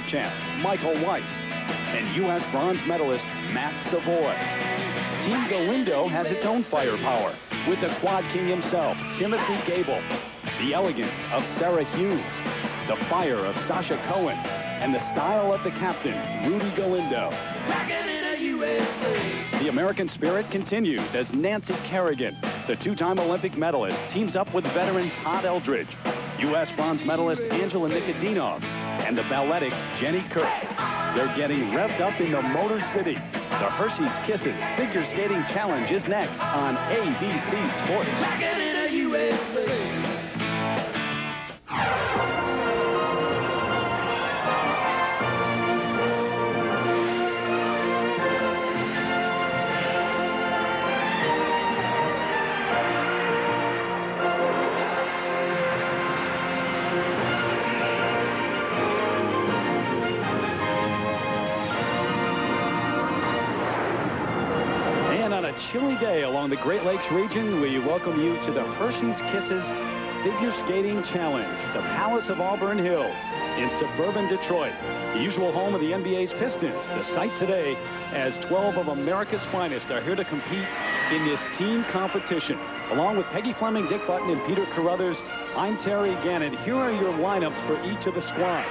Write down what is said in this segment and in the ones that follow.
champ Michael Weiss and U.S. bronze medalist Matt Savoy. Team Galindo has its own firepower with the Quad King himself, Timothy Gable, the elegance of Sarah Hughes, the fire of Sasha Cohen, and the style of the captain, Rudy Galindo. The American spirit continues as Nancy Kerrigan, the two-time Olympic medalist, teams up with veteran Todd Eldredge, U.S. bronze medalist Angela Nikodinov, and the balletic Jenny Kirk. They're getting revved up in the Motor City. The Hershey's Kisses Figure Skating Challenge is next on ABC Sports. Chilly day along the Great Lakes region, we welcome you to the Hershey's Kisses Figure Skating Challenge, the Palace of Auburn Hills in suburban Detroit, the usual home of the NBA's Pistons. The site today as 12 of America's finest are here to compete in this team competition. Along with Peggy Fleming, Dick Button, and Peter Carruthers, I'm Terry Gannon. Here are your lineups for each of the squads.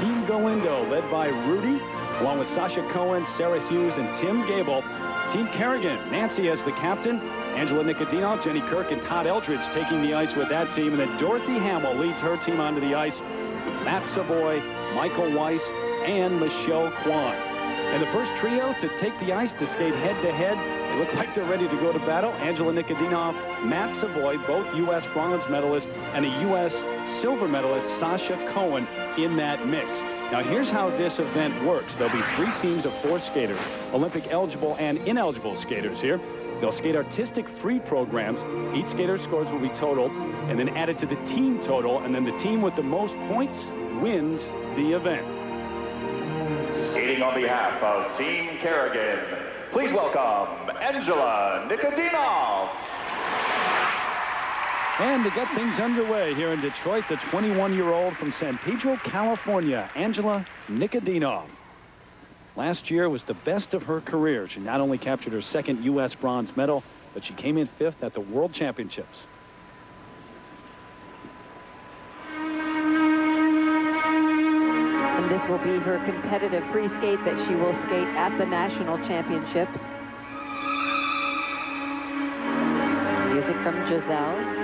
Team Galindo, led by Rudy, along with Sasha Cohen, Sarah Hughes, and Tim Gable. Team Kerrigan, Nancy as the captain, Angela Nikodinov, Jenny Kirk, and Todd Eldredge taking the ice with that team. And then Dorothy Hamill leads her team onto the ice with Matt Savoy, Michael Weiss, and Michelle Kwan. And the first trio to take the ice to skate head-to-head, they look like they're ready to go to battle. Angela Nikodinov, Matt Savoy, both U.S. bronze medalists, and a U.S. silver medalist, Sasha Cohen, in that mix. Now, here's how this event works. There'll be 3 teams of 4 skaters, Olympic eligible and ineligible skaters here. They'll skate artistic free programs. Each skater's scores will be totaled and then added to the team total, and then the team with the most points wins the event. Skating on behalf of Team Kerrigan, please welcome Angela Nikodinov. And to get things underway here in Detroit, the 21-year-old from San Pedro, California, Angela Nikodinov. Last year was the best of her career. She not only captured her second U.S. bronze medal, but she came in 5th at the World Championships. And this will be her competitive free skate that she will skate at the National Championships. Music from Giselle.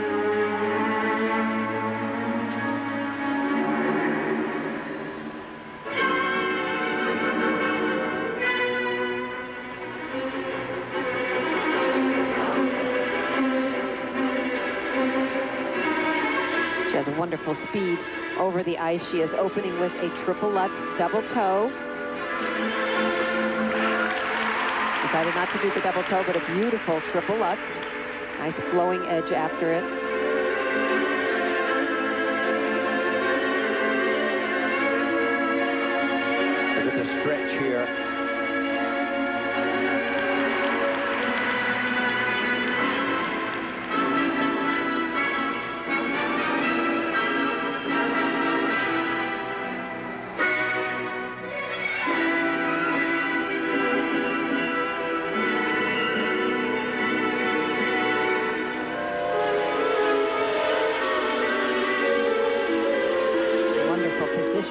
She has a wonderful speed over the ice. She is opening with a triple Lutz double toe. Decided not to do the double toe, but a beautiful triple Lutz. Nice flowing edge after it. Look at the stretch here.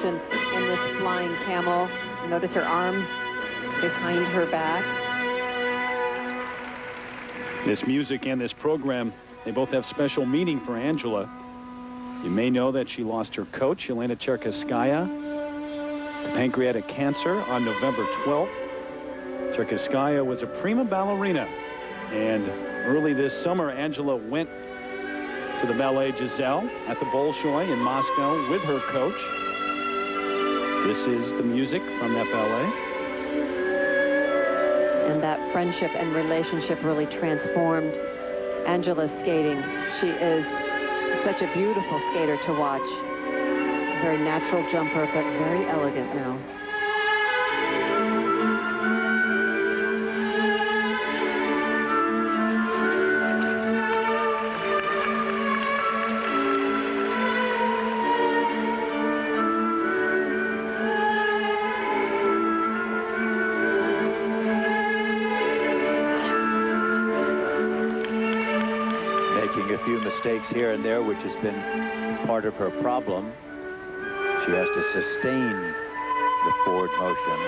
In this flying camel. Notice her arms behind her back. This music and this program, they both have special meaning for Angela. You may know that she lost her coach, Elena Cherkasskaya, to pancreatic cancer on November 12th. Cherkasskaya was a prima ballerina. And early this summer, Angela went to the ballet Giselle at the Bolshoi in Moscow with her coach. This is the music from that ballet. And that friendship and relationship really transformed Angela's skating. She is such a beautiful skater to watch. Very natural jumper, but very elegant now. mistakes here and there, which has been part of her problem. She has to sustain the forward motion.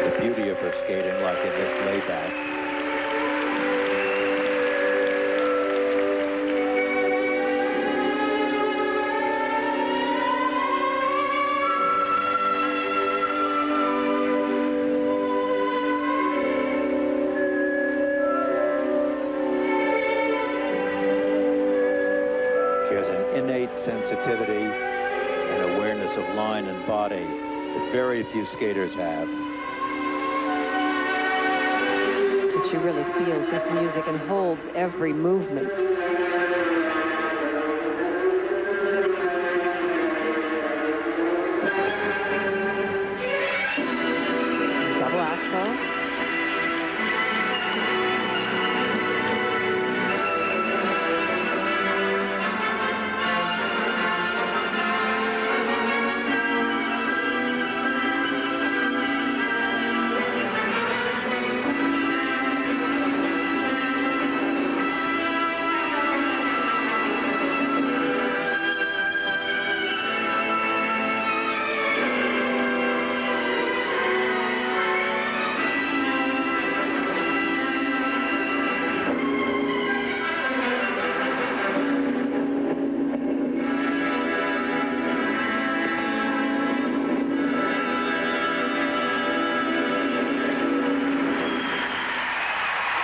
The beauty of her skating, like in this layback. She has an innate sensitivity and awareness of line and body that very few skaters have. She really feels this music and holds every movement. Double axel.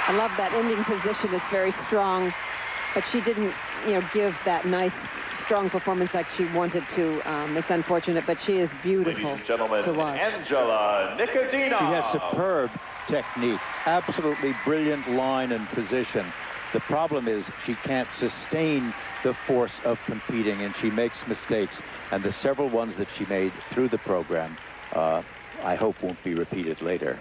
I love that ending position. It's very strong, but she didn't, give that nice, strong performance like she wanted to. It's unfortunate, but she is beautiful. Ladies and gentlemen, to watch. Angela Nikodinov. She has superb technique, absolutely brilliant line and position. The problem is she can't sustain the force of competing, and she makes mistakes. And the several ones that she made through the program, I hope won't be repeated later.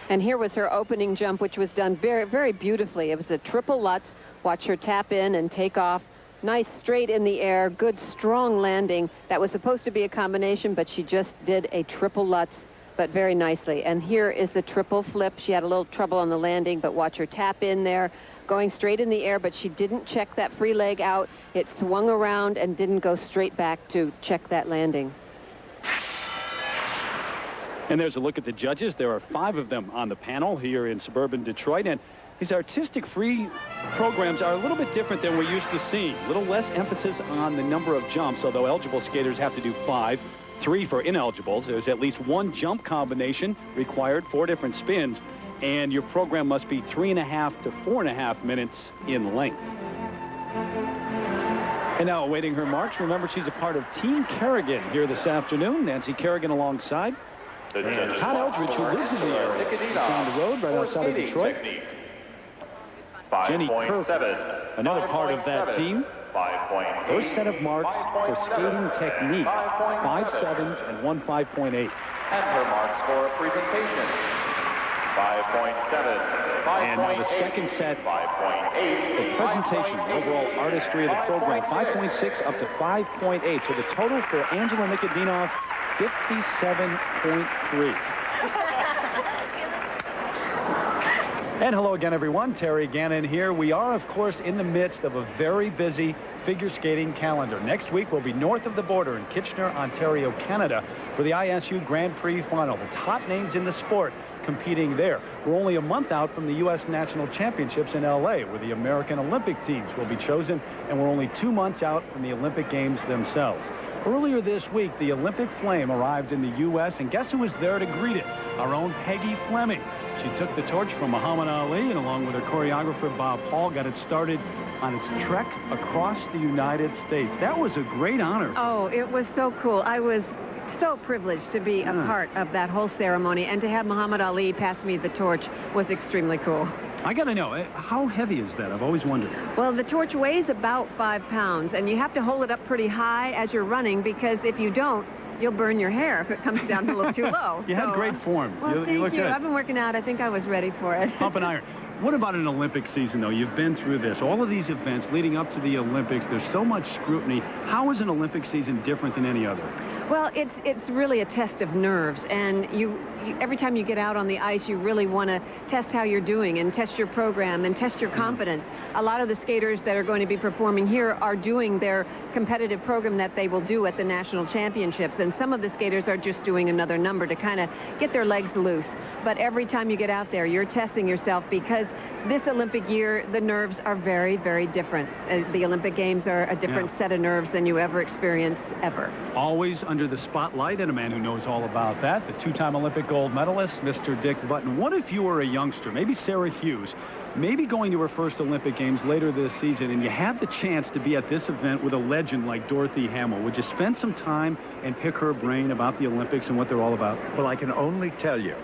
And here was her opening jump, which was done very, very beautifully. It was a triple Lutz. Watch her tap in and take off. Nice straight in the air, good strong landing. That was supposed to be a combination, but she just did a triple Lutz, but very nicely. And here is the triple flip. She had a little trouble on the landing, but watch her tap in there, going straight in the air, but she didn't check that free leg out. It swung around and didn't go straight back to check that landing. And there's a look at the judges. There are 5 of them on the panel here in suburban Detroit. And these artistic free programs are a little bit different than we're used to seeing. A little less emphasis on the number of jumps, although eligible skaters have to do 5, 3 for ineligibles. There's at least 1 jump combination required, 4 different spins, and your program must be 3.5 to 4.5 minutes in length. And now awaiting her marks, remember she's a part of Team Kerrigan here this afternoon. Nancy Kerrigan alongside. And Todd Eldridge, who lives in the area, down the road right outside of Detroit. Jenny Kirk, another part of that team. First set of marks for skating technique, 5 sevens and 1 5.8. And her marks for presentation, 5.7, 5.8. And now the second set, 5.8. the presentation, the overall artistry of the program, 5.6 up to 5.8. So the total for Angela Nikodinov, 57.3. And hello again, everyone. Terry Gannon here. We are, of course, in the midst of a very busy figure skating calendar. Next week, we'll be north of the border in Kitchener, Ontario, Canada, for the ISU Grand Prix final. The top names in the sport competing there. We're only a month out from the U.S. National Championships in L.A., where the American Olympic teams will be chosen, and we're only 2 months out from the Olympic Games themselves. Earlier this week, the Olympic flame arrived in the U.S., and guess who was there to greet it? Our own Peggy Fleming. She took the torch from Muhammad Ali, and along with her choreographer, Bob Paul, got it started on its trek across the United States. That was a great honor. Oh, it was so cool. I was so privileged to be a part of that whole ceremony, and to have Muhammad Ali pass me the torch was extremely cool. I got to know, how heavy is that? I've always wondered. Well, the torch weighs about 5 pounds, and you have to hold it up pretty high as you're running, because if you don't, you'll burn your hair if it comes down a little too low. You had great form. Well, you look thank you. good. I've been working out. I think I was ready for it. Pump and iron. What about an Olympic season, though? You've been through this. All of these events leading up to the Olympics, there's so much scrutiny. How is an Olympic season different than any other? Well, it's really a test of nerves, and you every time you get out on the ice, you really want to test how you're doing and test your program and test your confidence. A lot of the skaters that are going to be performing here are doing their competitive program that they will do at the national championships, and some of the skaters are just doing another number to kind of get their legs loose. But every time you get out there, you're testing yourself, because this Olympic year, the nerves are very, very different. The Olympic Games are a different set of nerves than you ever experience, ever. Always under the spotlight, and a man who knows all about that, the two-time Olympic gold medalist, Mr. Dick Button. What if you were a youngster, maybe Sarah Hughes, maybe going to her first Olympic Games later this season, and you had the chance to be at this event with a legend like Dorothy Hamill? Would you spend some time and pick her brain about the Olympics and what they're all about? Well, I can only tell you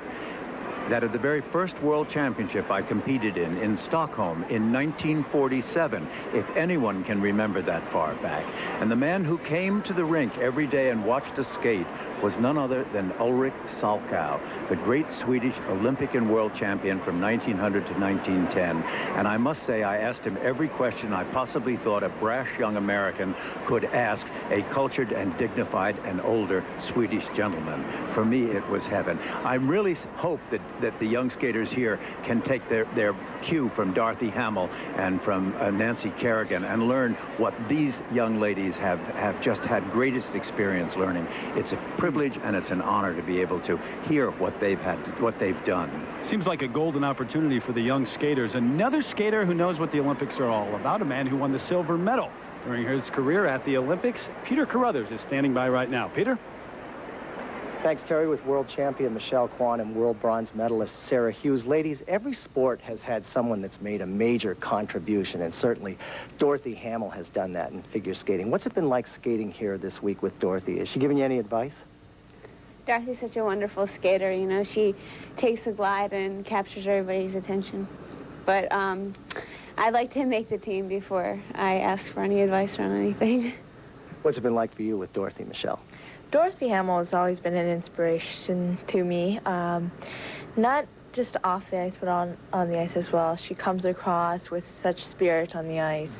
that at the very first World Championship I competed in Stockholm in 1947, if anyone can remember that far back. And the man who came to the rink every day and watched us skate was none other than Ulrich Salchow, the great Swedish Olympic and world champion from 1900 to 1910. And I must say, I asked him every question I possibly thought a brash young American could ask a cultured and dignified and older Swedish gentleman. For me, it was heaven. I really hope that the young skaters here can take their cue from Dorothy Hamill and from Nancy Kerrigan and learn what these young ladies have just had greatest experience learning. It's a privilege and it's an honor to be able to hear what they've done. Seems like a golden opportunity for the young skaters. Another skater who knows what the Olympics are all about, a man who won the silver medal during his career at the Olympics. Peter Carruthers is standing by right now. Peter? Thanks, Terry. With world champion Michelle Kwan and world bronze medalist Sarah Hughes. Ladies, every sport has had someone that's made a major contribution, and certainly Dorothy Hamill has done that in figure skating. What's it been like skating here this week with Dorothy? Is she giving you any advice? Dorothy's such a wonderful skater. You know, she takes the glide and captures everybody's attention. But I'd like to make the team before I ask for any advice on anything. What's it been like for you with Dorothy, Michelle? Dorothy Hamill has always been an inspiration to me, not just off the ice, but on the ice as well. She comes across with such spirit on the ice,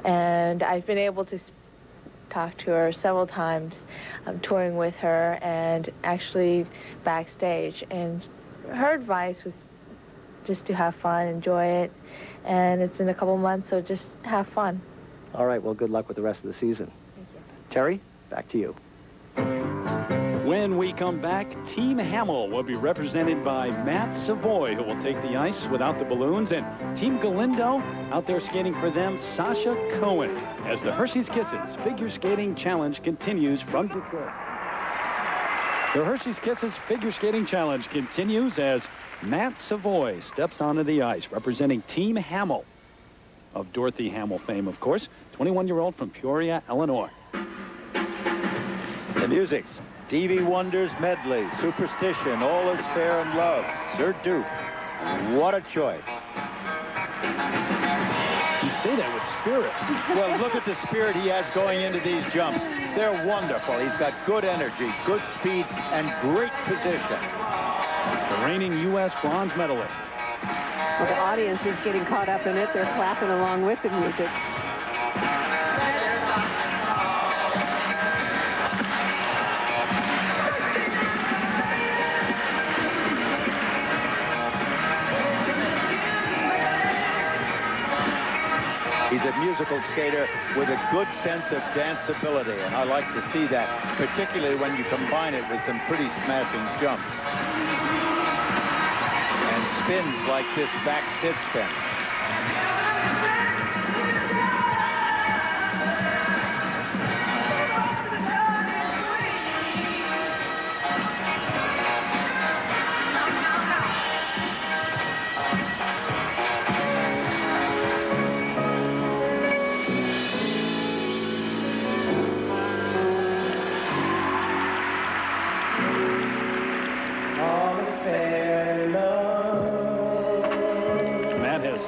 and I've been able to talk to her several times, touring with her and actually backstage, and her advice was just to have fun, enjoy it, and it's in a couple months, so just have fun. All right, well, good luck with the rest of the season. Thank you. Terry, back to you. When we come back, Team Hamill will be represented by Matt Savoy, who will take the ice without the balloons, and Team Galindo out there skating for them, Sasha Cohen, as the Hershey's Kisses Figure Skating Challenge continues from Detroit. The Hershey's Kisses Figure Skating Challenge continues as Matt Savoy steps onto the ice, representing Team Hamill, of Dorothy Hamill fame, of course, 21-year-old from Peoria, Illinois. The music's Stevie Wonder's medley, Superstition, All Is Fair in Love, Sir Duke. What a choice. You say that with spirit. Well, look at the spirit he has going into these jumps. They're wonderful. He's got good energy, good speed, and great position. The reigning U.S. bronze medalist. Well, the audience is getting caught up in it. They're clapping along with the music. He's a musical skater with a good sense of danceability, and I like to see that, particularly when you combine it with some pretty smashing jumps. And spins like this back sit spin.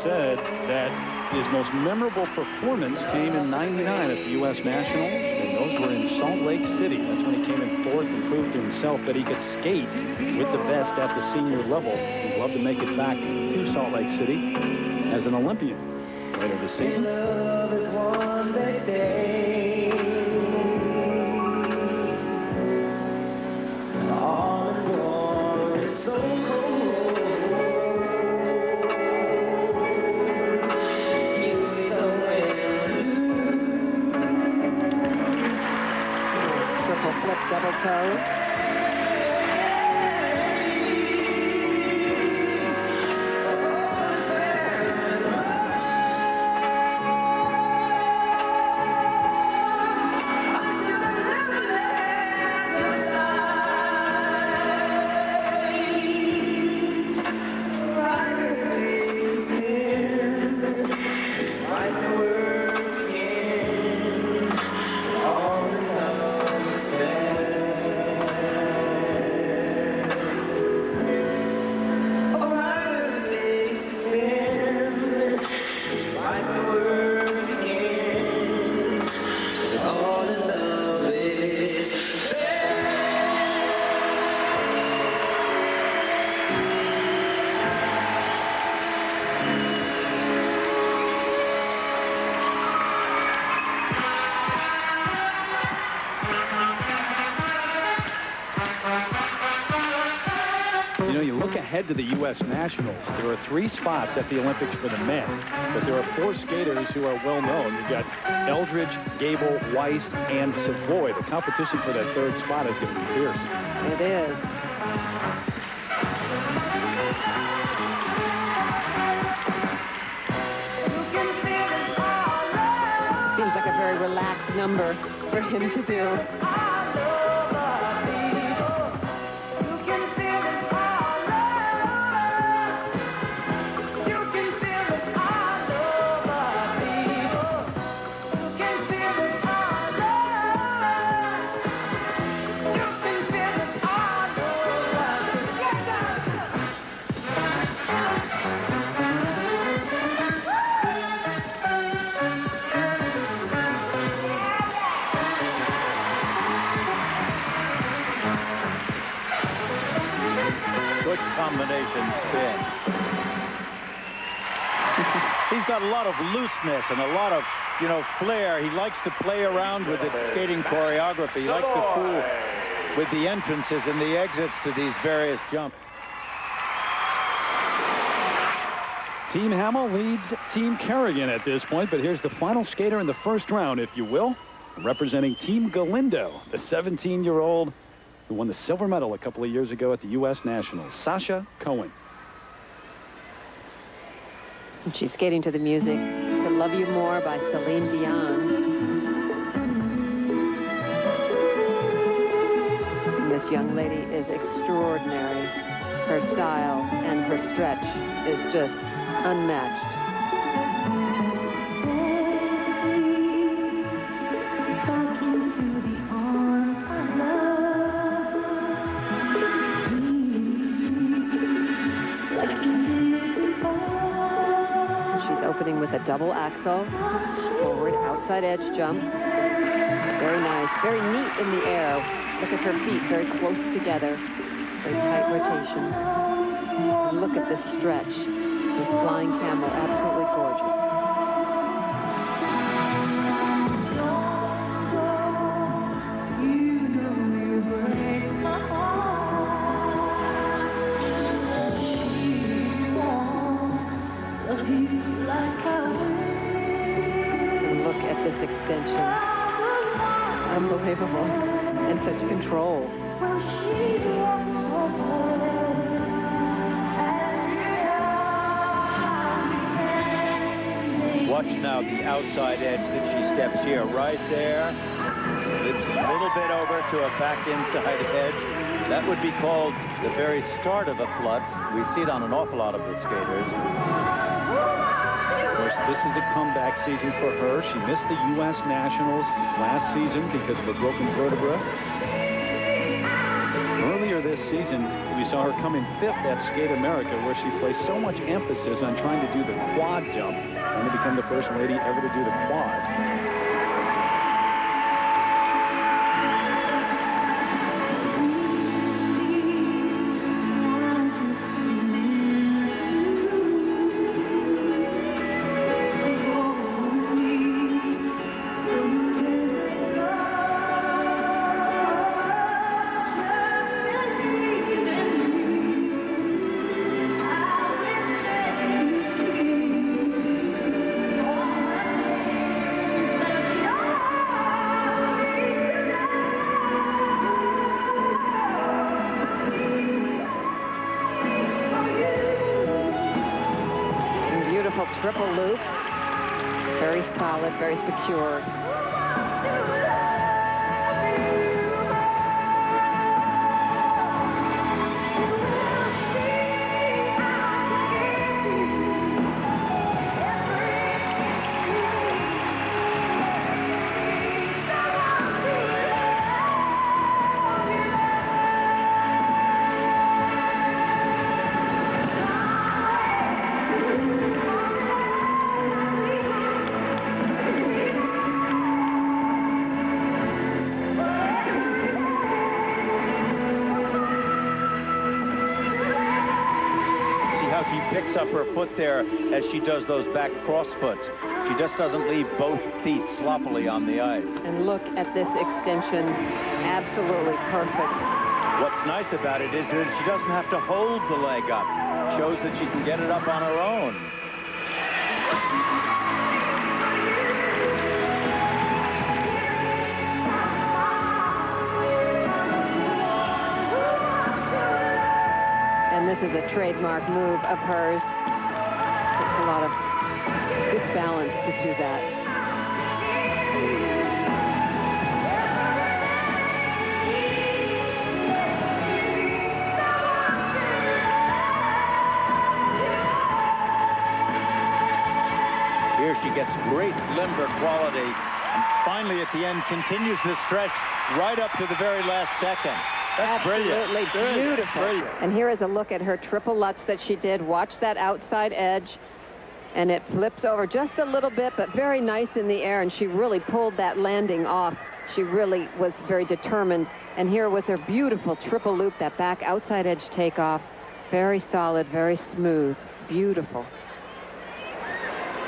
Said that his most memorable performance came in '99 at the U.S. Nationals, and those were in Salt Lake City. That's when he came in fourth and proved to himself that he could skate with the best at the senior level. He'd love to make it back to Salt Lake City as an Olympian later this season. double toe. You know, you look ahead to the U.S. Nationals. There are 3 spots at the Olympics for the men, but there are 4 skaters who are well known. You've got Eldridge, Gable, Weiss, and Savoy. The competition for that 3rd spot is going to be fierce. It is. Seems like a very relaxed number for him to do. Good combination spin. He's got a lot of looseness and a lot of, you know, flair. He likes to play around with his skating choreography. He likes to fool with the entrances and the exits to these various jumps. Team Hamill leads Team Kerrigan at this point, but here's the final skater in the 1st round, if you will, representing Team Galindo, the 17-year-old who won the silver medal a couple of years ago at the U.S. Nationals, Sasha Cohen. And she's skating to the music To Love You More by Celine Dion. And this young lady is extraordinary. Her style and her stretch is just unmatched. Opening with a double axel, forward outside edge jump. Very nice, very neat in the air. Look at her feet, very close together, very tight rotations. And look at this stretch, this flying camel, absolutely gorgeous. And look at this extension. Unbelievable. And such control. Watch now the outside edge that she steps here, right there. Slips a little bit over to a back inside edge. That would be called the very start of a flux. We see it on an awful lot of the skaters. Of course, this is a comeback season for her. She missed the U.S. Nationals last season because of a broken vertebra. Earlier this season, we saw her come in 5th at Skate America, where she placed so much emphasis on trying to do the quad jump and to become the first lady ever to do the quad. triple loop. Very solid, very secure. She picks up her foot there as she does those back cross foots. She just doesn't leave both feet sloppily on the ice. And look at this extension. Absolutely perfect. What's nice about it is that she doesn't have to hold the leg up. Shows that she can get it up on her own. And this is a trademark move of hers. Takes a lot of good balance to do that. Here she gets great limber quality, and finally at the end continues the stretch right up to the very last second. That's Absolutely brilliant. beautiful. Brilliant. And here is a look at her triple lutz that she did. Watch that outside edge. And it flips over just a little bit, but very nice in the air. And she really pulled that landing off. She really was very determined. And here was her beautiful triple loop, that back outside edge takeoff. Very solid, very smooth. Beautiful.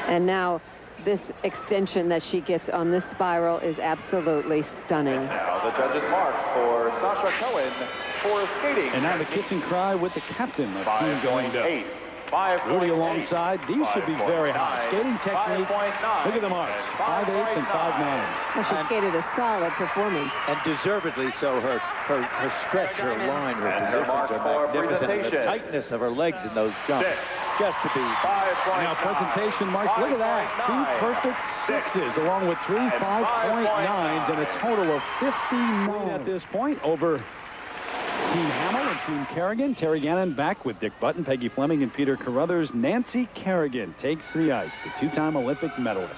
And now this extension that she gets on this spiral is absolutely stunning. Now the judges' marks for Sasha Cohen for skating. And now the kiss and cry with the captain of Team Galindo. 5.8. 5.8. Rudy alongside. These should be very high. Skating technique. 5.9. Look at the marks. 5.8s and 5.9s. Well, she skated a solid performance. And deservedly so. Her stretch, her line, her And her positions marks are for magnificent. And the presentation. tightness of her legs in those jumps. Just to be 5.9. Now presentation marks. Look at that. 2 perfect 6s along with 3 5.9s and a total of 59 at this point over Team Hamill and Team Kerrigan. Terry Gannon back with Dick Button, Peggy Fleming, and Peter Carruthers. Nancy Kerrigan takes the ice, the 2-time Olympic medalist.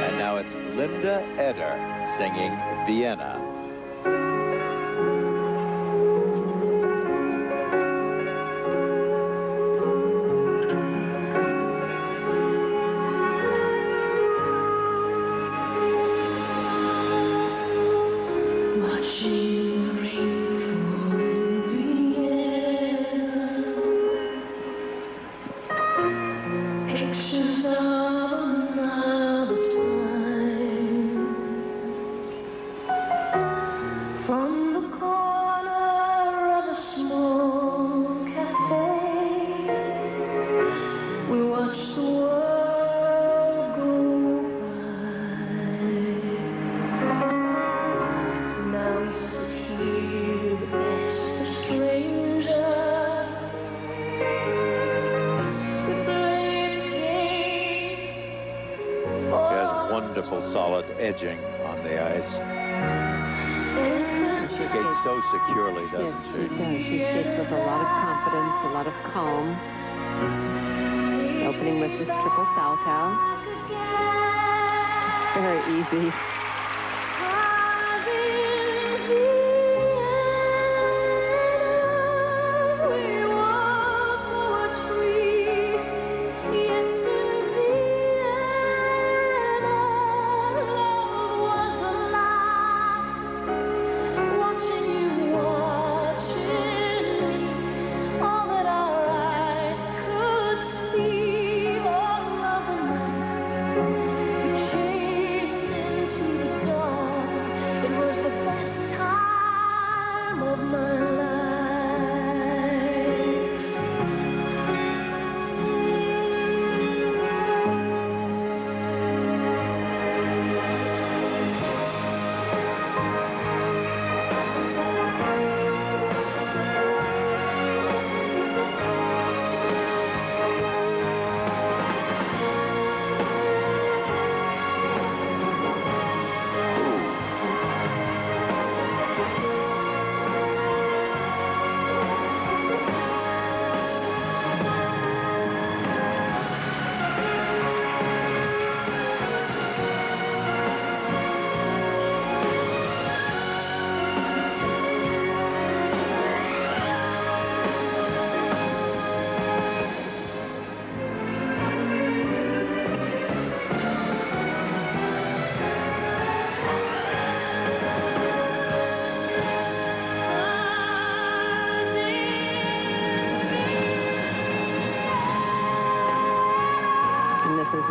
And now it's Linda Eder singing Vienna. Wonderful solid edging on the ice. She skates so securely, doesn't Yes, she? she does. She skates with a lot of confidence, a lot of calm. Opening with this triple Salchow. Very easy.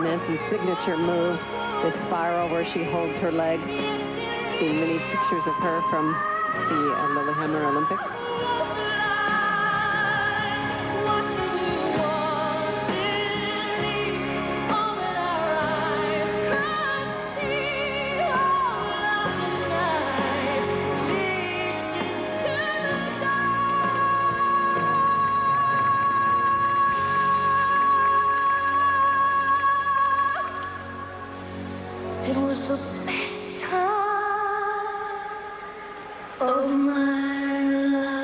Nancy's signature move, this spiral where she holds her leg. Seen many pictures of her from the Lillehammer Olympics. It was the best time of my life.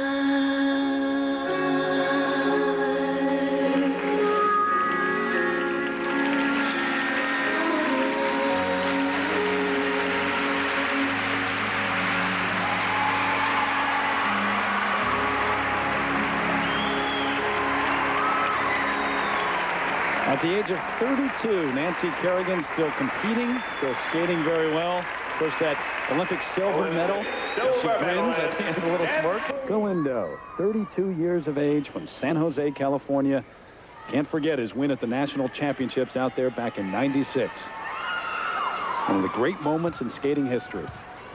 At the age of 32, Nancy Kerrigan still competing, still skating very well. Of course, that Olympic silver medal. She grins at the end of a little smirk. Galindo, 32 years of age, from San Jose, California. Can't forget his win at the National Championships out there back in '96. One of the great moments in skating history.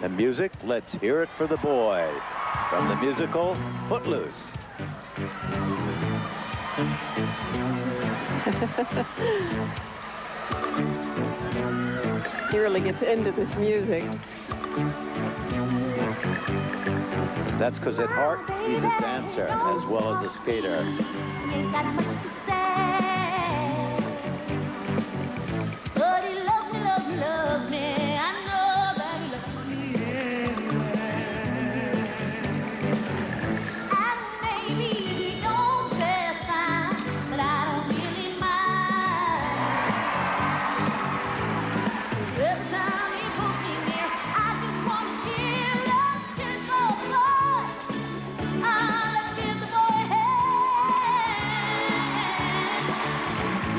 And music, let's hear it for the boy. From the musical, Footloose. He really gets into this music. That's because at heart, he's a dancer as well as a skater. Ain't got much to say, but he loves me, loves me, loves me. I know that he loves me anyway. And maybe he don't dress fine, but I don't really mind. Every time he pulls me near, I just want to cheer. Let's kiss the boy. Let's give the boy a hand.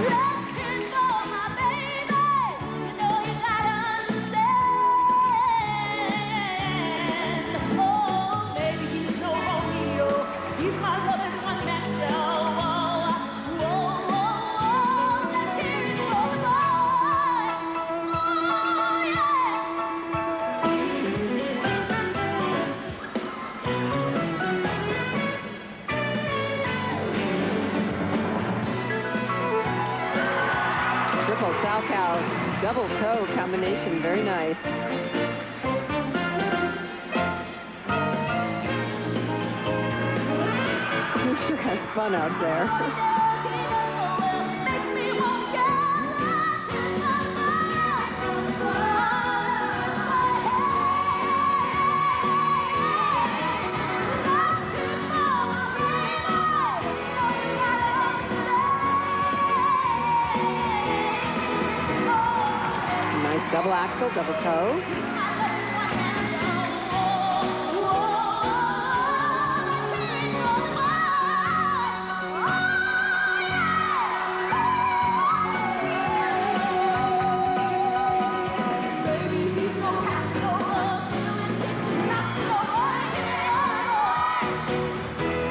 Let's kiss my baby. You know you gotta understand. Oh, maybe he's no Romeo. He's my loving one-man show. Whoa, whoa, whoa. Let's hear it for the boy. Oh, yeah. Triple Salchow, double toe combination, very nice. He sure has fun out there. Makes me want to Nice double axel, double toe.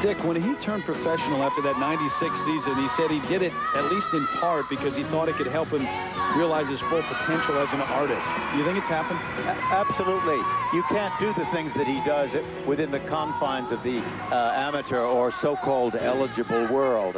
Dick, when he turned professional after that '96 season, he said he did it at least in part because he thought it could help him realize his full potential as an artist. Do you think it's happened? Absolutely. You can't do the things that he does within the confines of the amateur or so-called eligible world.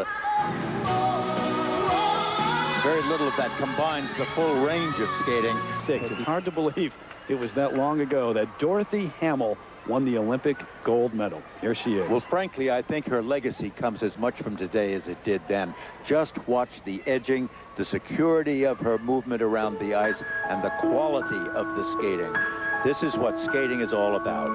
Very little of that combines the full range of skating. It's hard to believe it was that long ago that Dorothy Hamill won the Olympic gold medal. Here she is. Well, frankly, I think her legacy comes as much from today as it did then. Just watch the edging, the security of her movement around the ice, and the quality of the skating. This is what skating is all about.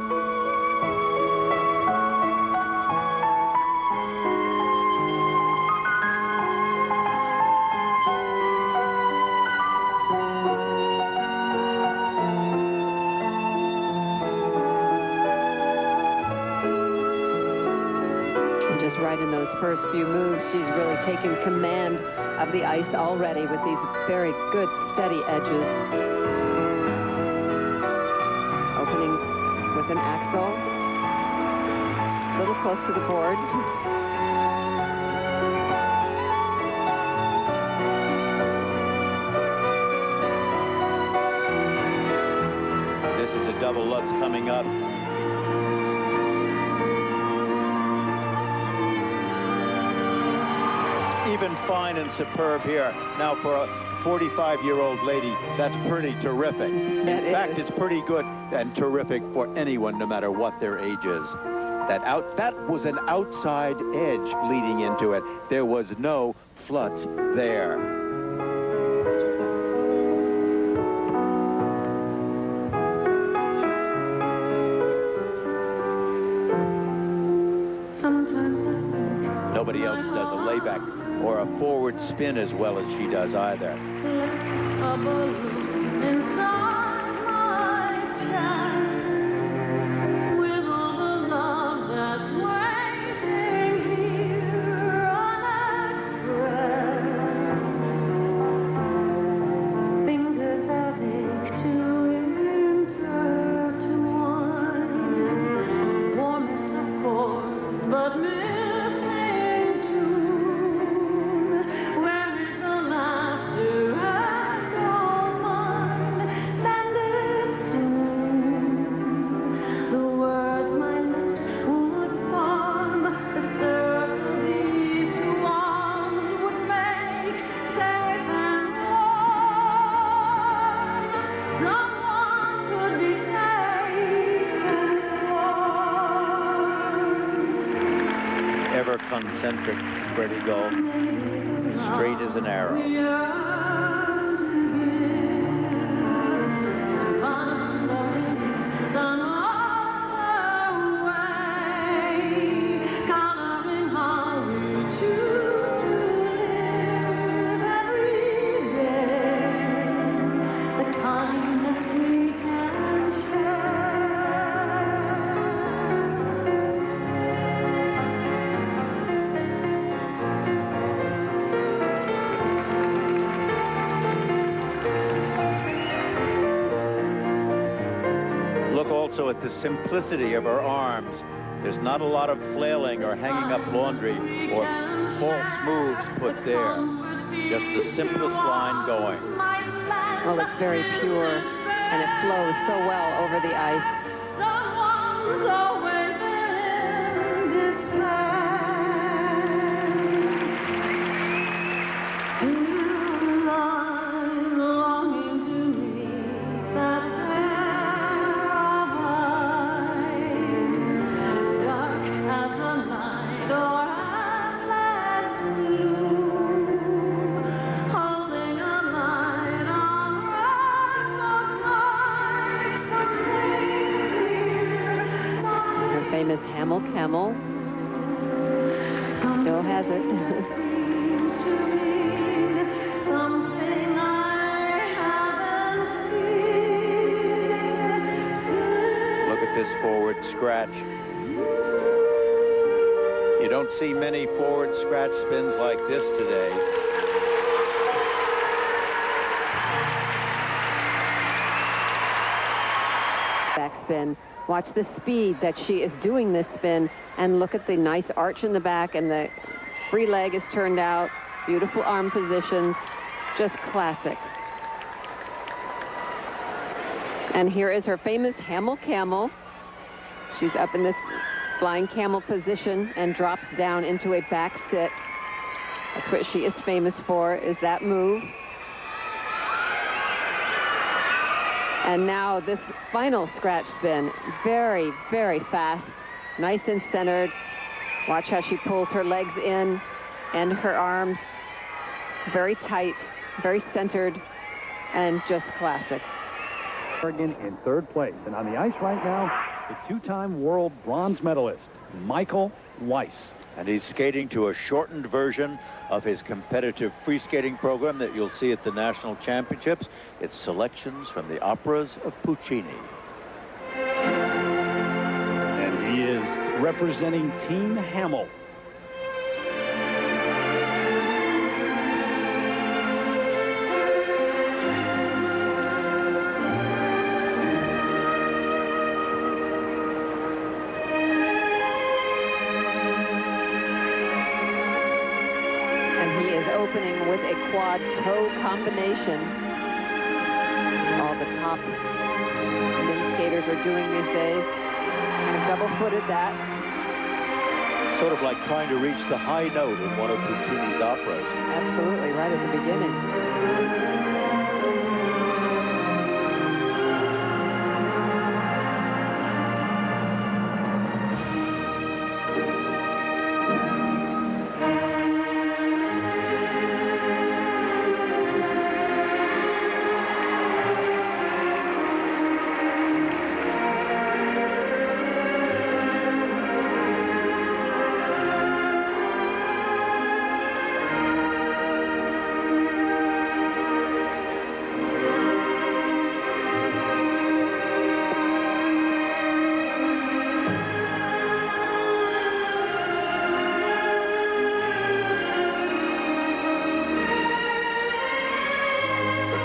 Right in those first few moves, she's really taken command of the ice already with these very good, steady edges. Opening with an axel. A little close to the board. double lutz coming up. Even fine and superb here. Now for a 45-year-old lady, that's pretty terrific. In fact, it's pretty good and terrific for anyone, no matter what their age is. That was an outside edge leading into it. There was no flutz there. Nobody else does a layback or a forward spin as well as she does either. Concentric spread eagle, straight as an arrow. Also at the simplicity of her arms. There's not a lot of flailing or hanging up laundry or false moves put there. Just the simplest line going. Well, it's very pure, and it flows so well over the ice. Famous Hamel Camel. Still has it. Look at this forward scratch. You don't see many forward scratch spins like this today. Backspin. Watch the speed that she is doing this spin, and look at the nice arch in the back, and the free leg is turned out. Beautiful arm position, just classic. And here is her famous Hamel Camel. She's up in this flying camel position and drops down into a back sit. That's what she is famous for, is that move. And now this final scratch spin, very, very fast, nice and centered. Watch how she pulls her legs in and her arms, very tight, very centered, and just classic. Oregon in third place. And on the ice right now, the two-time world bronze medalist, Michael Weiss. And he's skating to a shortened version of his competitive free skating program that you'll see at the National Championships. It's selections from the operas of Puccini. And he is representing Team Hamel. Opening with a quad toe combination. All the top men skaters skaters are doing these days. Kind of double-footed that. Sort of like trying to reach the high note in one of Puccini's operas. Absolutely, right at the beginning.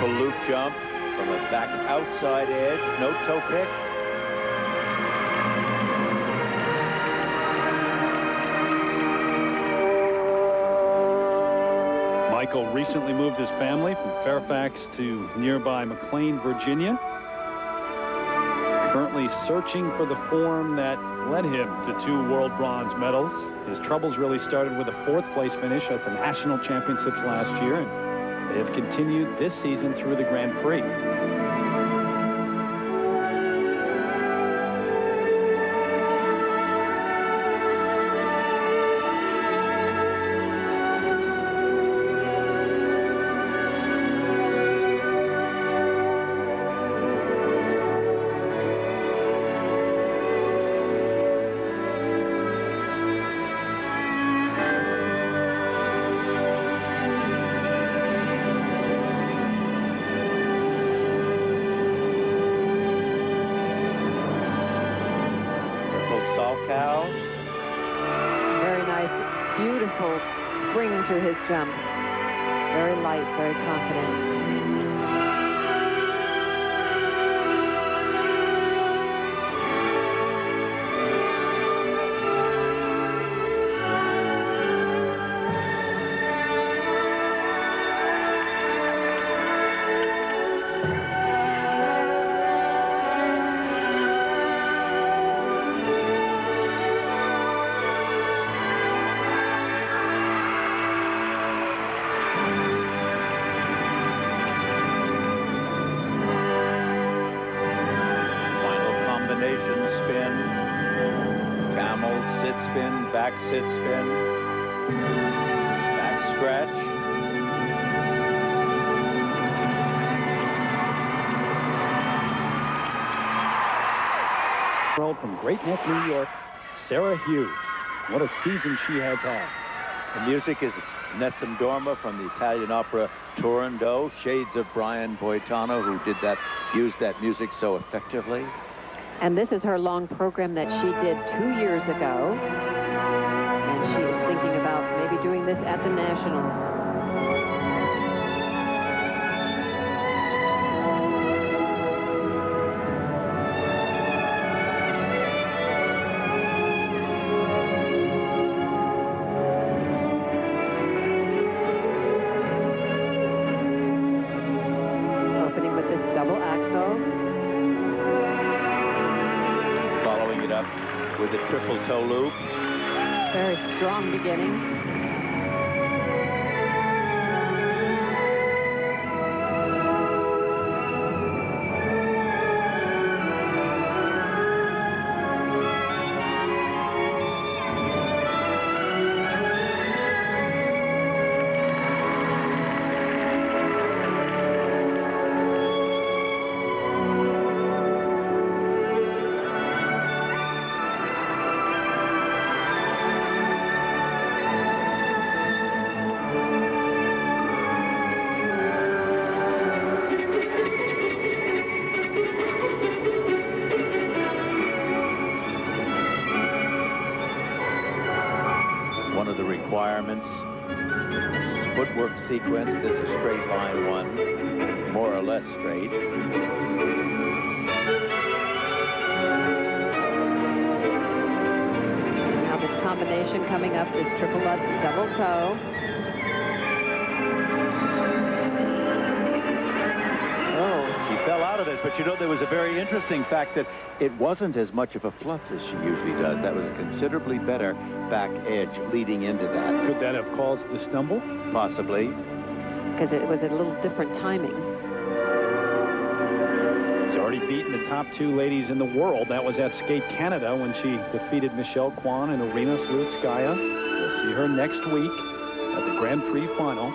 Loop jump from a back outside edge, no toe pick. Michael recently moved his family from Fairfax to nearby McLean, Virginia. Currently searching for the form that led him to 2 world bronze medals. His troubles really started with a 4th place finish at the national championships last year, and they have continued this season through the Grand Prix. Very nice, beautiful spring to his jump. Very light, very confident. Spin, back sit spin, back scratch. From Great Neck, New York, Sarah Hughes. What a season she has had. The music is Nessun Dorma from the Italian opera Turandot, shades of Brian Boitano, who used that music so effectively. And this is her long program that she did 2 years ago. And she is thinking about maybe doing this at the Nationals. Opening with this double axel. With a triple toe loop. Very strong beginning. One of the requirements, footwork sequence. This is straight line one, more or less straight. Now this combination coming up, this triple up double toe. Oh, she fell out of it. But, you know, there was a very interesting fact that it wasn't as much of a flutz as she usually does. That was a considerably better back edge leading into that. Could that have caused the stumble? Possibly. Because it was a little different timing. She's already beaten the top 2 ladies in the world. That was at Skate Canada when she defeated Michelle Kwan and Arina Slutskaya. We'll see her next week at the Grand Prix final.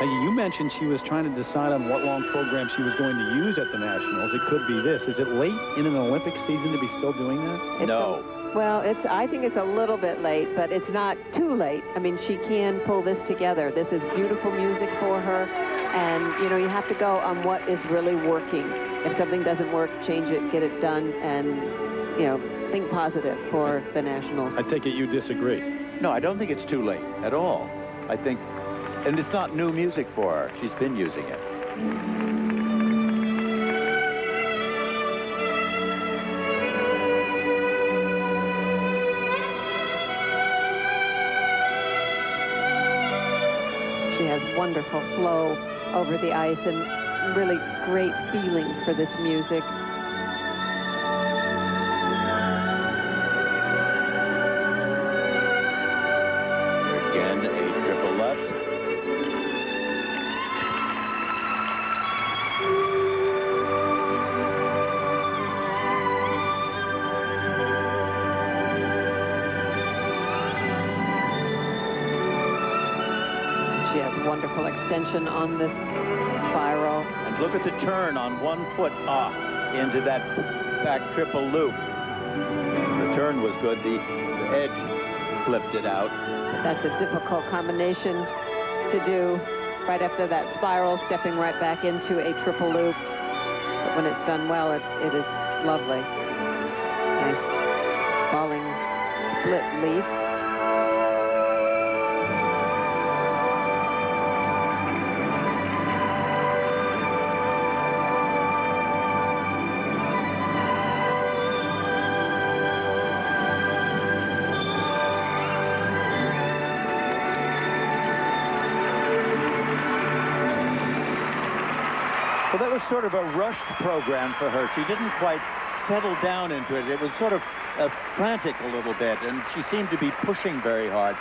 Now, you mentioned she was trying to decide on what long program she was going to use at the Nationals. It could be this. Is it late in an Olympic season to be still doing that? No. Well, I think it's a little bit late, but it's not too late. I mean, she can pull this together. This is beautiful music for her, and, you know, you have to go on what is really working. If something doesn't work, change it, get it done, and, you know, think positive for the Nationals. I take it you disagree. No, I don't think it's too late at all. I think, and it's not new music for her. She's been using it. She has wonderful flow over the ice and really great feeling for this music. Again, a triple lutz. She has wonderful extension on this spiral. And look at the turn on 1 foot into that back triple loop. The turn was good. The edge flipped it out. That's a difficult combination to do right after that spiral, stepping right back into a triple loop. But when it's done well, it is lovely. Nice falling split leap. Well, that was sort of a rushed program for her. She didn't quite settle down into it. It was sort of frantic a little bit, and she seemed to be pushing very hard.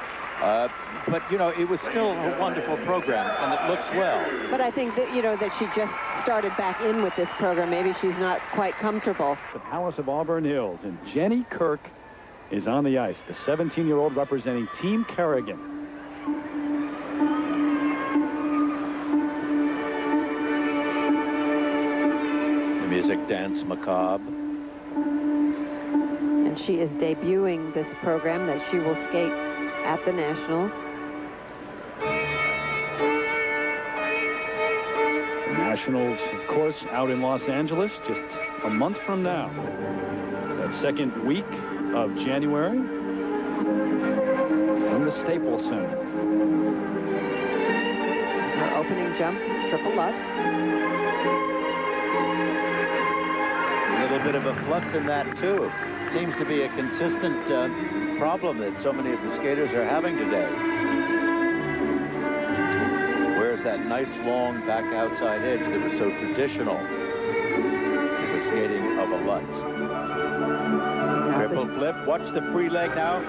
But, you know, it was still a wonderful program, and it looks well. But I think that, you know, that she just started back in with this program. Maybe she's not quite comfortable. The Palace of Auburn Hills, and Jenny Kirk is on the ice, the 17-year-old representing Team Kerrigan. Music Dance Macabre. And she is debuting this program that she will skate at the Nationals. The Nationals, of course, out in Los Angeles just a month from now. That second week of January from the Staples Center. Her opening jump, triple lutz. A little bit of a flux in that, too. Seems to be a consistent problem that so many of the skaters are having today. Where's that nice, long back outside edge that was so traditional to the skating of a lutz? Triple flip. Watch the free leg now.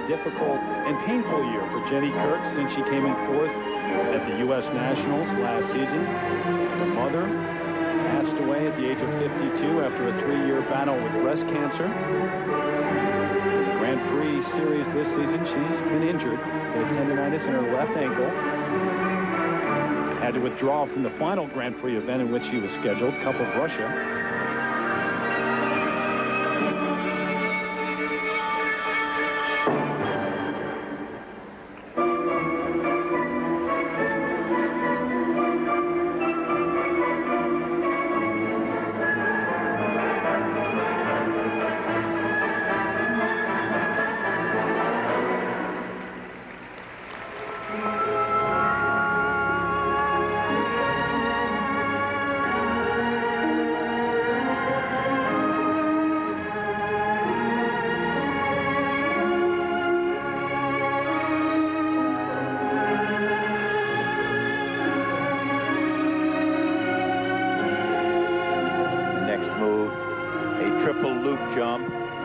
Difficult and painful year for Jenny Kirk since she came in 4th at the U.S. Nationals last season. Her mother passed away at the age of 52 after a 3-year battle with breast cancer. In the Grand Prix series this season, she's been injured with tendonitis in her left ankle. Had to withdraw from the final Grand Prix event in which she was scheduled, Cup of Russia.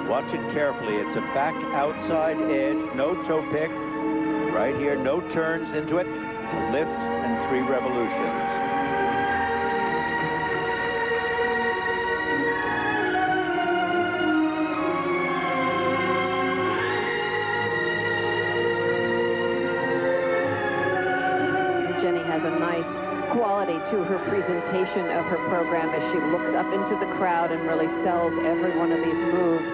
Watch it carefully. It's a back outside edge, no toe pick. Right here, no turns into it. A lift and 3 revolutions. Jenny has a nice quality to her presentation of her program as she looks up into the crowd and really sells every one of these moves.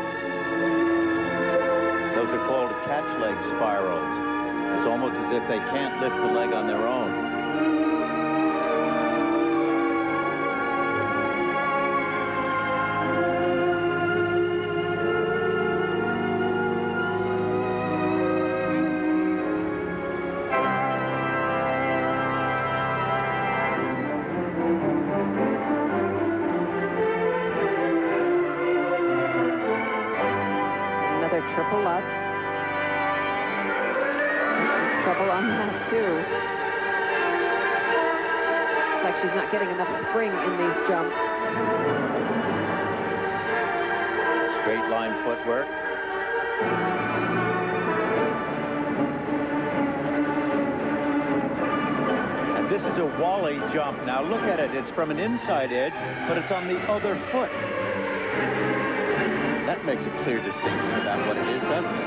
Those are called catch leg spirals. It's almost as if they can't lift the leg on their own. Another triple up. Trouble on that, too. It's like she's not getting enough spring in these jumps. Straight line footwork. And this is a Wally jump. Now look at it. It's from an inside edge, but it's on the other foot. That makes a clear distinction about what it is, doesn't it?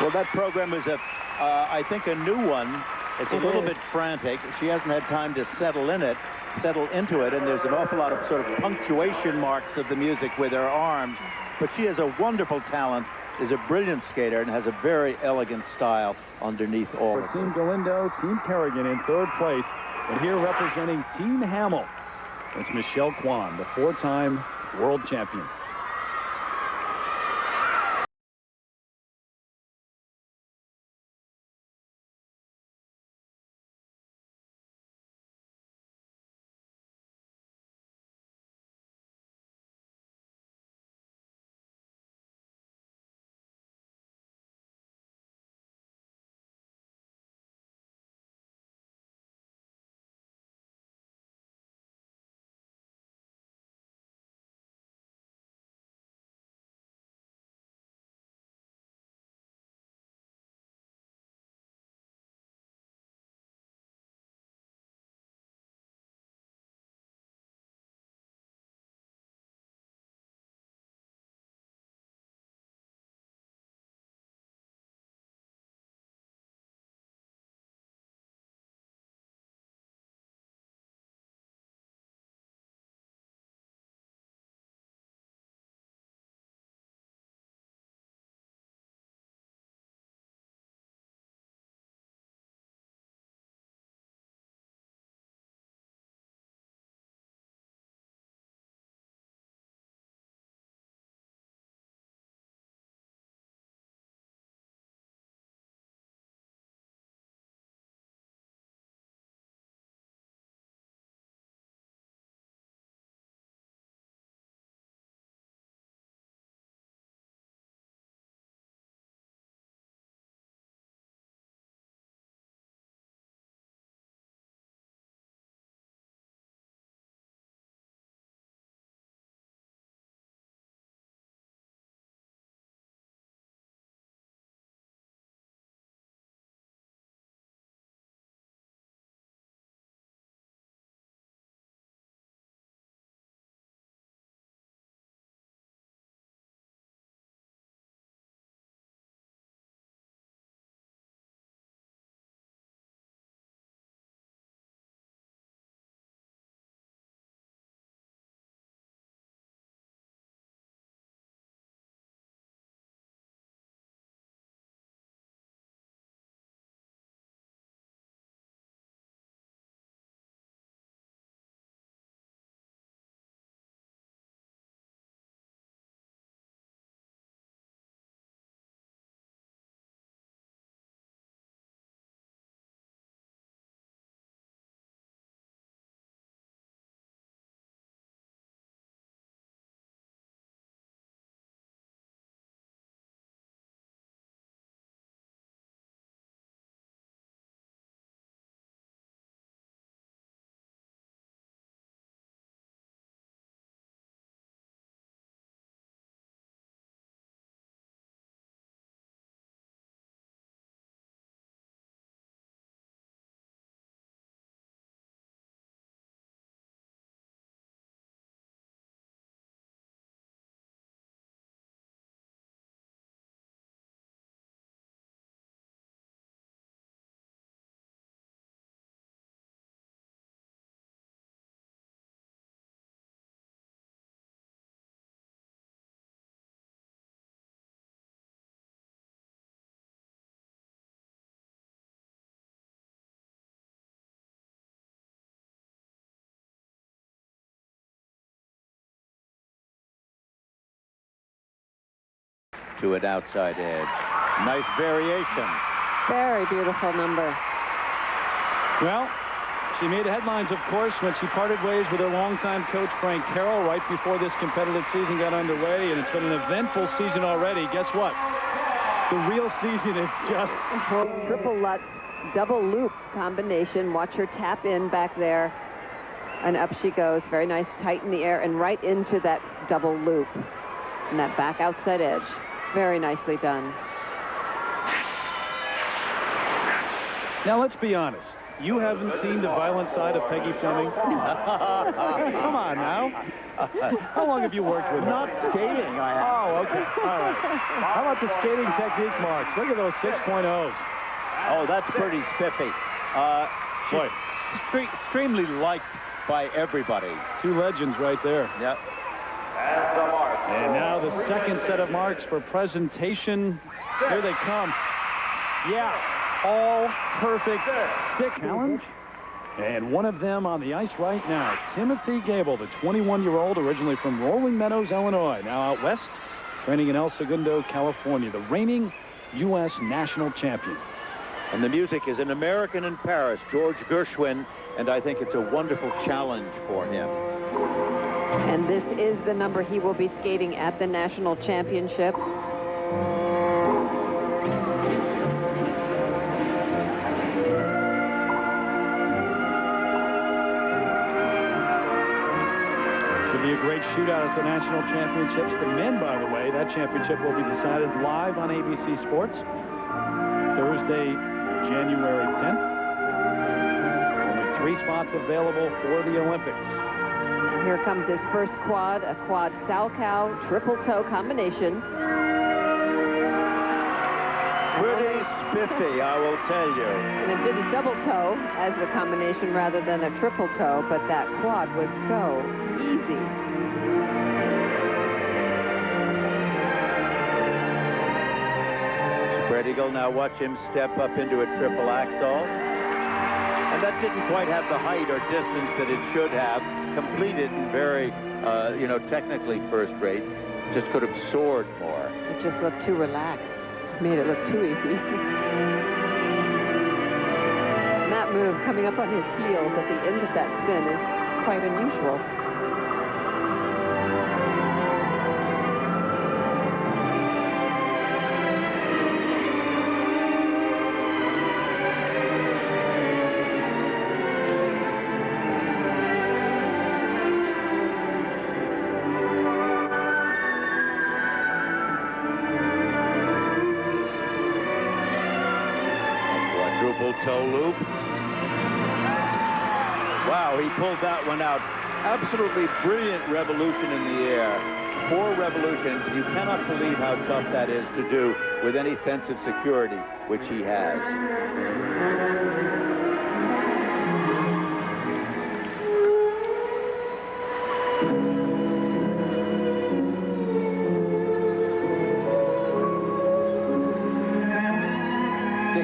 Well, that program is I think a new one. It's a little bit frantic. She hasn't had time to settle into it, and there's an awful lot of sort of punctuation marks of the music with her arms. But she has a wonderful talent, is a brilliant skater, and has a very elegant style underneath all of it. For Team Galindo, Team Kerrigan in 3rd place. And here representing Team Hamill, it's Michelle Kwan, the 4-time world champion. to an outside edge. Nice variation. Very beautiful number. Well, she made headlines, of course, when she parted ways with her longtime coach, Frank Carroll, right before this competitive season got underway, and it's been an eventful season already. Guess what? The real season is just... Triple Lutz, double loop combination. Watch her tap in back there, and up she goes. Very nice, tight in the air, and right into that double loop, and that back outside edge. Very nicely done. Now, let's be honest. You haven't seen the violent side of Peggy Fleming? Come on now. How long have you worked with her? Not skating, I have. Oh, okay. All right. How about the skating technique marks? Look at those 6.0s. Oh, that's pretty spiffy. Boy. Extremely liked by everybody. Two legends right there. Yep. And the mark. And now the second set of marks for presentation. Here they come. Yeah. All perfect stick challenge. And one of them on the ice right now, Timothy Gable, the 21-year-old, originally from Rolling Meadows, Illinois, now out west, training in El Segundo, California, the reigning U.S. national champion. And the music is an American in Paris, George Gershwin, and I think it's a wonderful challenge for him. And this is the number he will be skating at the national championship. Be a great shootout at the national championships. The men, by the way, that championship will be decided live on ABC Sports Thursday, January 10th. Only 3 spots available for the Olympics. Here comes his first quad, a quad Salchow triple toe combination. Pretty spiffy, I will tell you. And it did a double toe as the combination rather than a triple toe, but that quad was so easy. Spread eagle, now watch him step up into a triple axel. And that didn't quite have the height or distance that it should have. Completed and very, technically first rate. Just could have soared more. It just looked too relaxed. Made it look too easy. That move coming up on his heels at the end of that spin is quite unusual. Toe loop. Wow, he pulled that one out. Absolutely brilliant revolution in the air. 4 revolutions. You cannot believe how tough that is to do with any sense of security, which he has.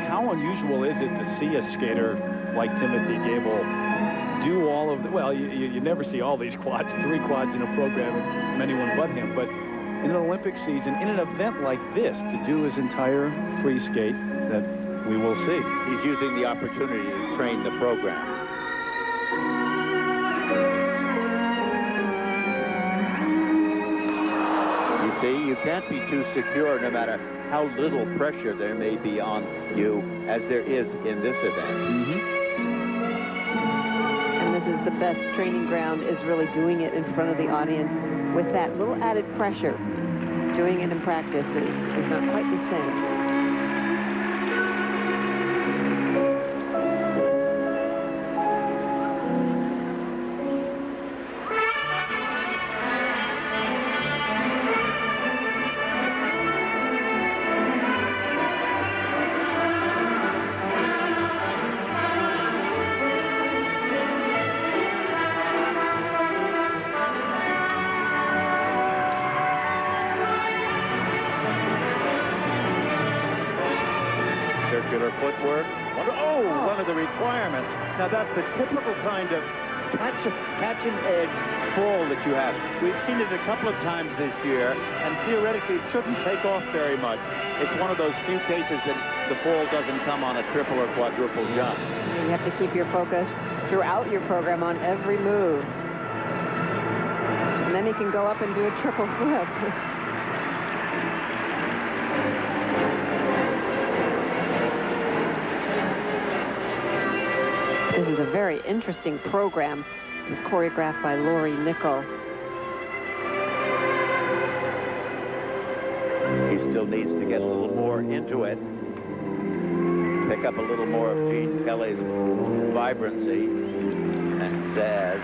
How unusual is it to see a skater like Timothy Gable do all of the, well, you never see all these quads, 3 quads in a program from anyone but him, but in an Olympic season, in an event like this, to do his entire free skate, that we will see. He's using the opportunity to train the program. You see, you can't be too secure no matter how little pressure there may be on you, as there is in this event. And this is the best training ground, is really doing it in front of the audience with that little added pressure. Doing it in practice is not quite the same. Circular footwork. One of the requirements. Now, that's the typical kind of catch an edge fall that you have. We've seen it a couple of times this year, and theoretically it shouldn't take off very much. It's one of those few cases that the fall doesn't come on a triple or quadruple jump. You have to keep your focus throughout your program on every move. And then he can go up and do a triple flip. This is a very interesting program. It's choreographed by Lori Nickel. He still needs to get a little more into it. Pick up a little more of Gene Kelly's vibrancy. And says,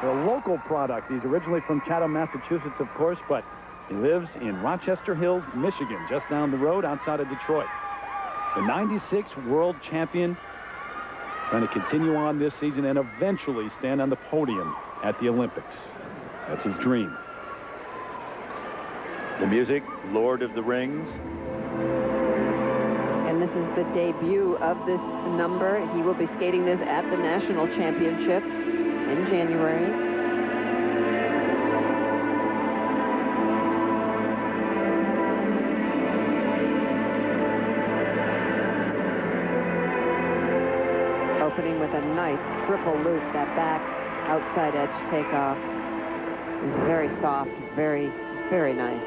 A local product. He's originally from Chatham, Massachusetts, of course, but he lives in Rochester Hills, Michigan, just down the road outside of Detroit. The 96 world champion, trying to continue on this season and eventually stand on the podium at the Olympics. That's his dream. the music, Lord of the Rings. And this is the debut of this number. He will be skating this at the National Championship in January. Opening with a nice triple loop, that back outside edge takeoff. It's very soft, very, very nice.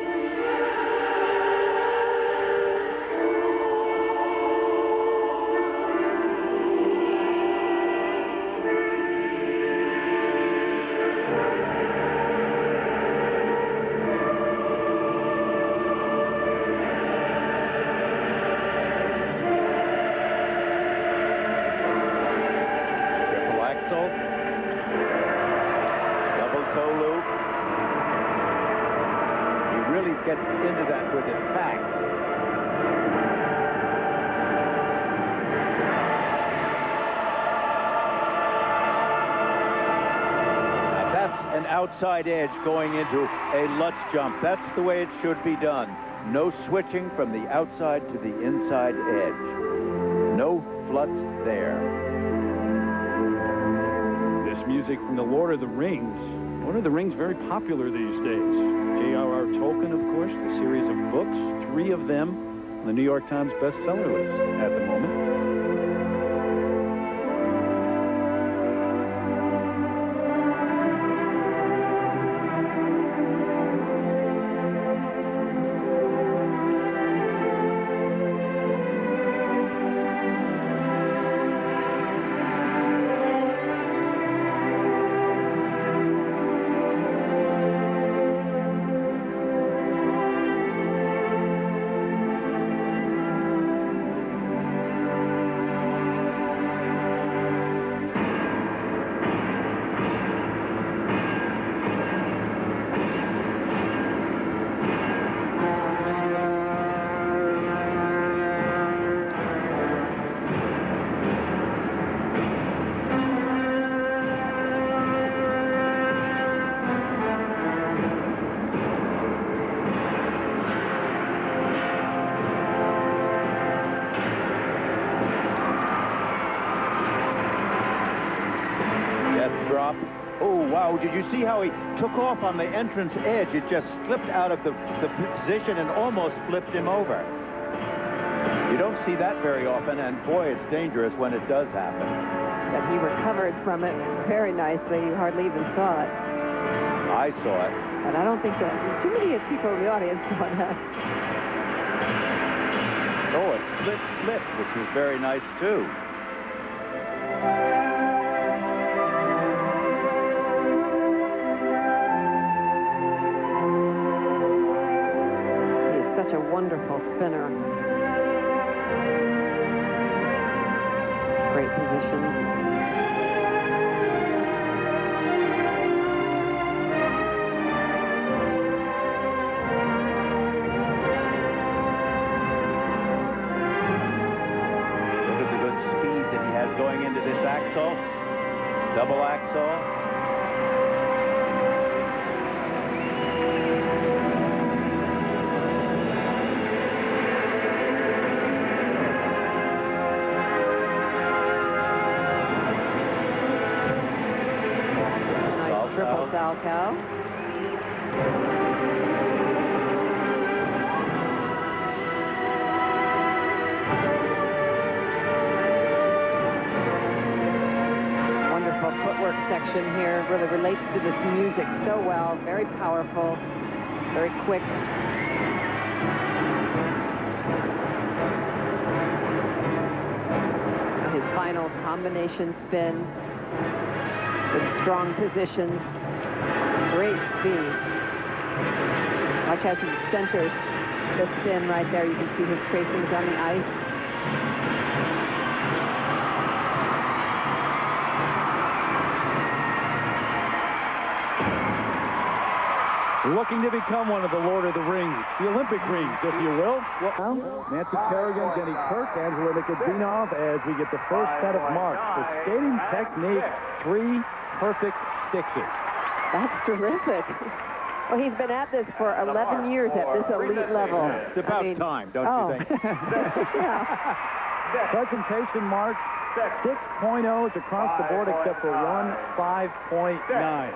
Double toe loop. He really gets into that with his back. And that's an outside edge going into a Lutz jump. That's the way it should be done. No switching from the outside to the inside edge. No flutz there. Music from the Lord of the Rings. Lord of the Rings very popular these days. J.R.R. Tolkien, of course, the series of books, 3 of them on the New York Times bestseller list at the moment. Drop. Oh, wow. Did you see how he took off on the entrance edge? It just slipped out of the position and almost flipped him over. You don't see that very often, and boy, it's dangerous when it does happen. But he recovered from it very nicely. You hardly even saw it. I saw it. But I don't think that too many people in the audience saw that. Oh, it split, which was very nice, too. Such a wonderful spinner. Great position. Waxhaw. Nice triple Salchow. Footwork section here really relates to this music so well. Very powerful, very quick. His final combination spin with strong positions, great speed. Watch as he centers the spin right there. You can see his tracings on the ice. Looking to become one of the Lord of the Rings, the Olympic rings, if you will. Well, Nancy Kerrigan, Jenny Kirk, Angela Nikodinov, as we get the first set of marks. The skating technique, 3 perfect sixes. That's terrific. Well, he's been at this for 11 years at this elite level. It's about time, don't you think? Yeah. Presentation marks, 6.0s across the board except for one 5.9.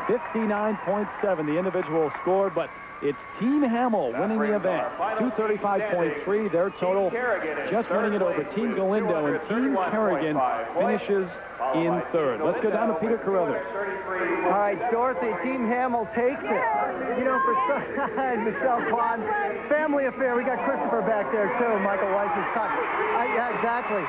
59.7 the individual score, but it's Team Hamill winning the event. 235.3 their total, just winning it over Team Galindo, and Team Kerrigan finishes in third. Let's go down to Peter Carruthers. All right, Dorothy, Team Hamill takes it. You know, for Michelle Kwan, family affair. We got Christopher back there, too. Michael Weiss is talking. Yeah, exactly.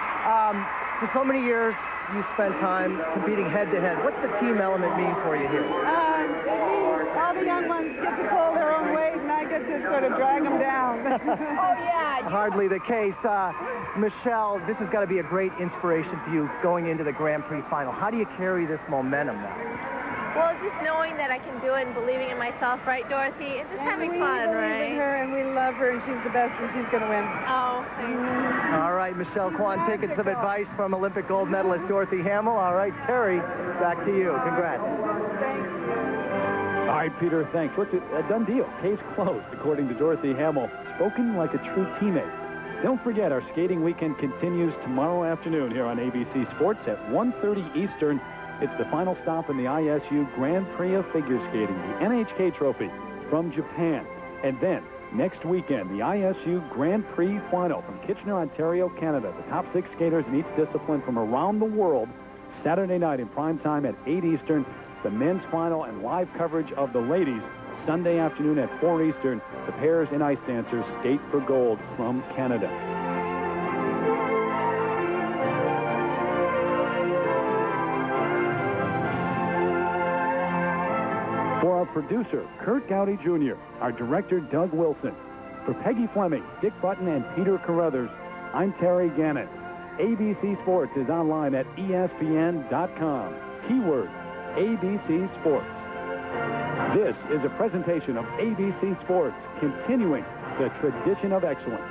For so many years, you spent time competing head-to-head. What's the team element mean for you here? All the young ones get to pull their own weight, and I get to sort of drag them down. Oh, yeah. Hardly the case. Michelle, this has got to be a great inspiration for you going into the Grand Prix final. How do you carry this momentum now? Well, just knowing that I can do it and believing in myself, right, Dorothy? And just having fun, We believe in her, and we love her, and she's the best, and she's going to win. Oh, thanks. All right, Michelle Kwan taking some advice from Olympic gold medalist Dorothy Hamill. All right, Terry, back to you. Congrats. Thank you. All right, Peter, thanks. Look, a done deal. Case closed, according to Dorothy Hamill. Spoken like a true teammate. Don't forget, our skating weekend continues tomorrow afternoon here on ABC Sports at 1:30 Eastern. It's the final stop in the ISU Grand Prix of Figure Skating, the NHK Trophy from Japan. And then, next weekend, the ISU Grand Prix Final from Kitchener, Ontario, Canada. The top 6 skaters in each discipline from around the world. Saturday night in prime time at 8 Eastern. The men's final and live coverage of the ladies. Sunday afternoon at 4 Eastern. The pairs and ice dancers skate for gold from Canada. For our producer, Kurt Gowdy Jr., our director, Doug Wilson. For Peggy Fleming, Dick Button, and Peter Carruthers, I'm Terry Gannett. ABC Sports is online at ESPN.com. Keyword, ABC Sports. This is a presentation of ABC Sports, continuing the tradition of excellence.